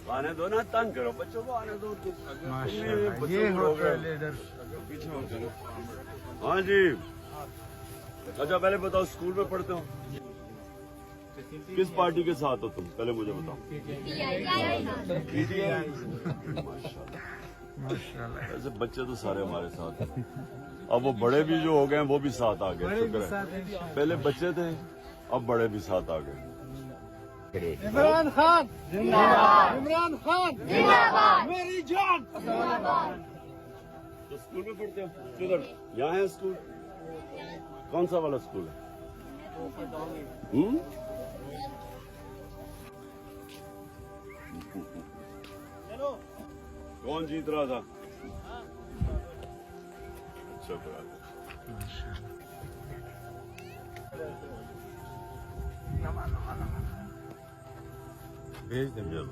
आने दो ना, तंग करो बच्चों को, आने दो। माशाल्लाह, ये होता है लीडर। पीछे होते हैं। हाँ जी। अच्छा पहले बताओ, स्कूल में पढ़ते हो? किस पार्टी के साथ हो तुम, पहले मुझे बताओ। माशाल्लाह। ऐसे बच्चे तो सारे हमारे साथ हैं। अब वो बड़े भी जो हो गए हैं वो भी साथ आ गए, शुक्र है। पहले बच्चे थे, अब बड़े भी साथ आ गए। इमरान खान जिंदाबाद, इमरान खान जिंदाबाद, मेरी जान जिंदाबाद। तो स्कूल में पढ़ते हो किधर? यहाँ है स्कूल? कौन सा वाला स्कूल है? कौन जीत रहा था? अच्छा करा। भेज देंगे।